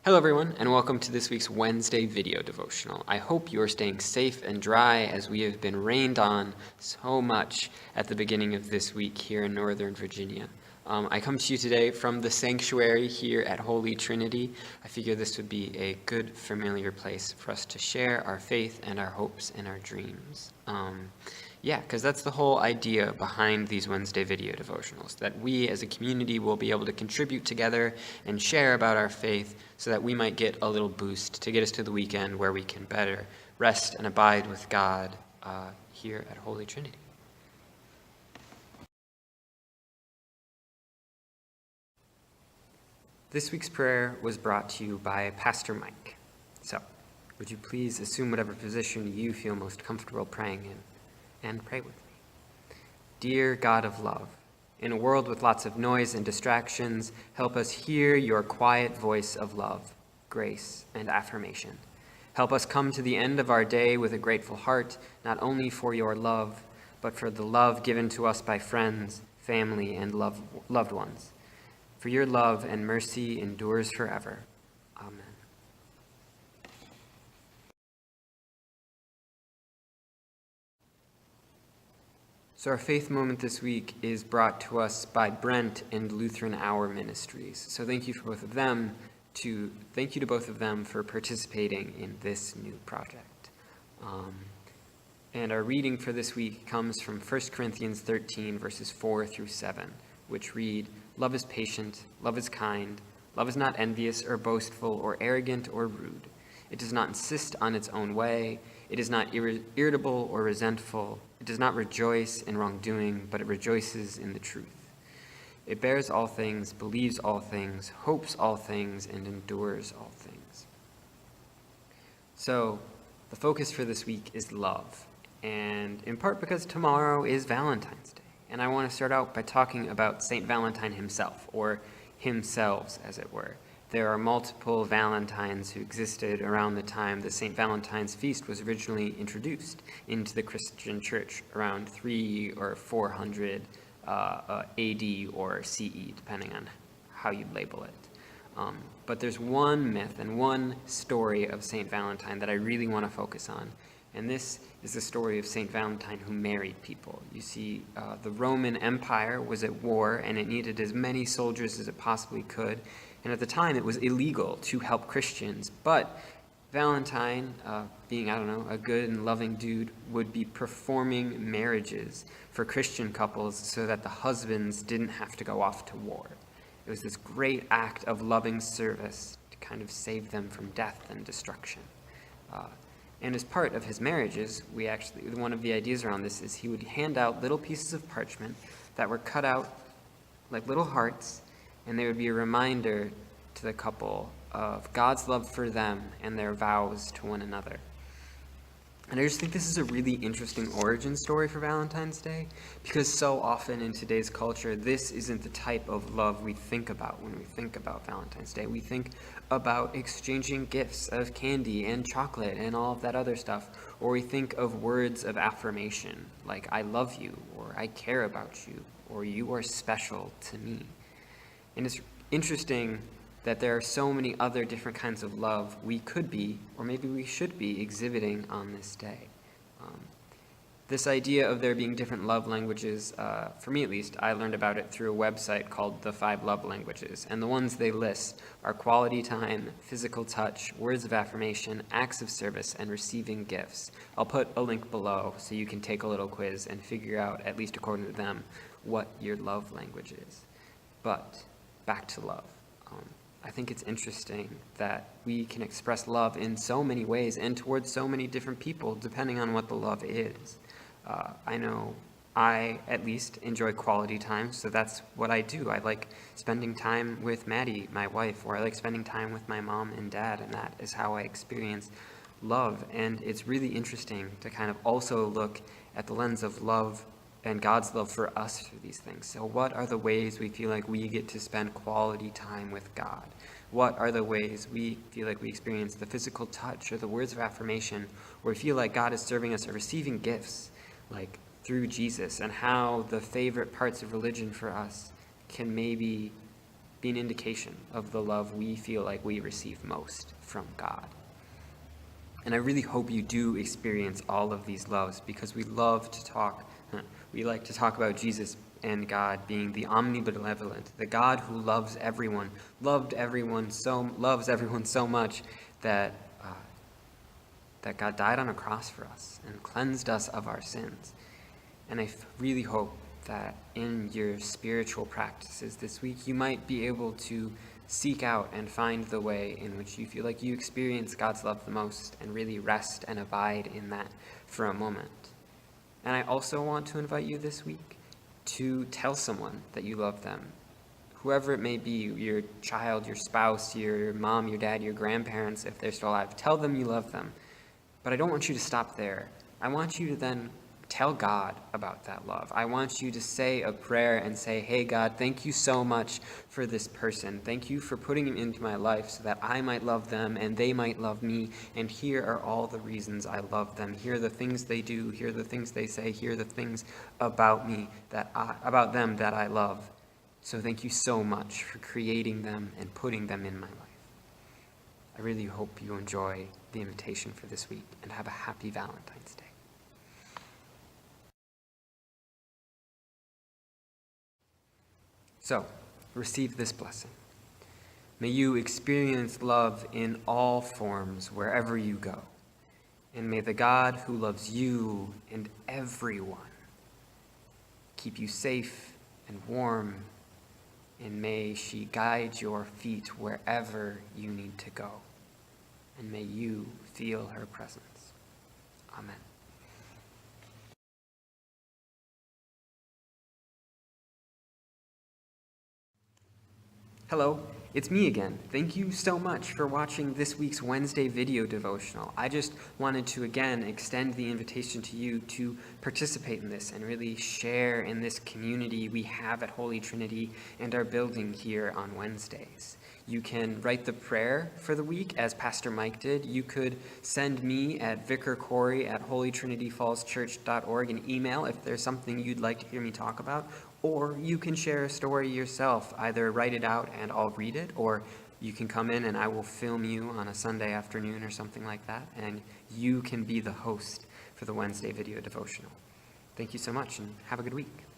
Hello everyone, and welcome to this week's Wednesday video devotional. I hope you are staying safe and dry as we have been rained on so much at the beginning of this week here in Northern Virginia. I come to you today from the sanctuary here at Holy Trinity. I figure this would be a good, familiar place for us to share our faith and our hopes and our dreams. Because that's the whole idea behind these Wednesday video devotionals, that we as a community will be able to contribute together and share about our faith so that we might get a little boost to get us to the weekend where we can better rest and abide with God here at Holy Trinity. This week's prayer was brought to you by Pastor Mike. So, would you please assume whatever position you feel most comfortable praying in? And pray with me. Dear God of love, in a world with lots of noise and distractions, help us hear your quiet voice of love, grace, and affirmation. Help us come to the end of our day with a grateful heart, not only for your love, but for the love given to us by friends, family, and loved ones. For your love and mercy endures forever. Amen. So our faith moment this week is brought to us by Brent and Lutheran Hour Ministries. So thank you to both of them for participating in this new project. And our reading for this week comes from 1 Corinthians 13, verses 4 through 7, which read, "Love is patient, love is kind, love is not envious or boastful or arrogant or rude. It does not insist on its own way. It is not irritable or resentful. It does not rejoice in wrongdoing, but it rejoices in the truth. It bears all things, believes all things, hopes all things, and endures all things." So, the focus for this week is love, and in part because tomorrow is Valentine's Day. And I want to start out by talking about St. Valentine himself, or himselves, as it were. There are multiple Valentines who existed around the time the St. Valentine's feast was originally introduced into the Christian church around 300 or 400 AD or CE, depending on how you label it. But there's one myth and one story of St. Valentine that I really want to focus on. And this is the story of St. Valentine who married people. You see, the Roman Empire was at war, and it needed as many soldiers as it possibly could. And at the time, it was illegal to help Christians. But Valentine, being, a good and loving dude, would be performing marriages for Christian couples so that the husbands didn't have to go off to war. It was this great act of loving service to kind of save them from death and destruction. And as part of his marriages, one of the ideas around this is he would hand out little pieces of parchment that were cut out like little hearts, and they would be a reminder to the couple of God's love for them and their vows to one another. And I just think this is a really interesting origin story for Valentine's Day, because so often in today's culture, this isn't the type of love we think about when we think about Valentine's Day. We think about exchanging gifts of candy and chocolate and all of that other stuff, or we think of words of affirmation, like "I love you," or "I care about you," or "you are special to me." And it's interesting that there are so many other different kinds of love we could be, or maybe we should be, exhibiting on this day. This idea of there being different love languages, for me at least, I learned about it through a website called The 5 Love Languages, and the ones they list are quality time, physical touch, words of affirmation, acts of service, and receiving gifts. I'll put a link below so you can take a little quiz and figure out, at least according to them, what your love language is. But back to love. I think it's interesting that we can express love in so many ways and towards so many different people, depending on what the love is. I know I, at least, enjoy quality time, so that's what I do. I like spending time with Maddie, my wife, or I like spending time with my mom and dad, and that is how I experience love. And it's really interesting to kind of also look at the lens of love and God's love for us through these things. So what are the ways we feel like we get to spend quality time with God? What are the ways we feel like we experience the physical touch or the words of affirmation, or we feel like God is serving us or receiving gifts, like through Jesus, and how the favorite parts of religion for us can maybe be an indication of the love we feel like we receive most from God. And I really hope you do experience all of these loves, because we like to talk about Jesus and God being the omnibenevolent, the God who loves everyone so much that God died on a cross for us and cleansed us of our sins. And I really hope that in your spiritual practices this week, you might be able to seek out and find the way in which you feel like you experience God's love the most, and really rest and abide in that for a moment. And I also want to invite you this week to tell someone that you love them, whoever it may be, your child, your spouse, your mom, your dad, your grandparents, if they're still alive. Tell them you love them. But I don't want you to stop there. I want you to then tell God about that love. I want you to say a prayer and say, hey, God, thank you so much for this person. Thank you for putting him into my life so that I might love them and they might love me. And here are all the reasons I love them. Here are the things they do. Here are the things they say. Here are the things about them that I love. So thank you so much for creating them and putting them in my life. I really hope you enjoy the invitation for this week, and have a happy Valentine's Day. So, receive this blessing. May you experience love in all forms wherever you go. And may the God who loves you and everyone keep you safe and warm, and may she guide your feet wherever you need to go. And may you feel her presence. Amen. Hello, it's me again. Thank you so much for watching this week's Wednesday video devotional. I just wanted to again extend the invitation to you to participate in this and really share in this community we have at Holy Trinity and our building here on Wednesdays. You can write the prayer for the week as Pastor Mike did. You could send me at Vicar Corey at holytrinityfallschurch.org an email if there's something you'd like to hear me talk about. Or you can share a story yourself. Either write it out and I'll read it, or you can come in and I will film you on a Sunday afternoon or something like that, and you can be the host for the Wednesday video devotional. Thank you so much, and have a good week.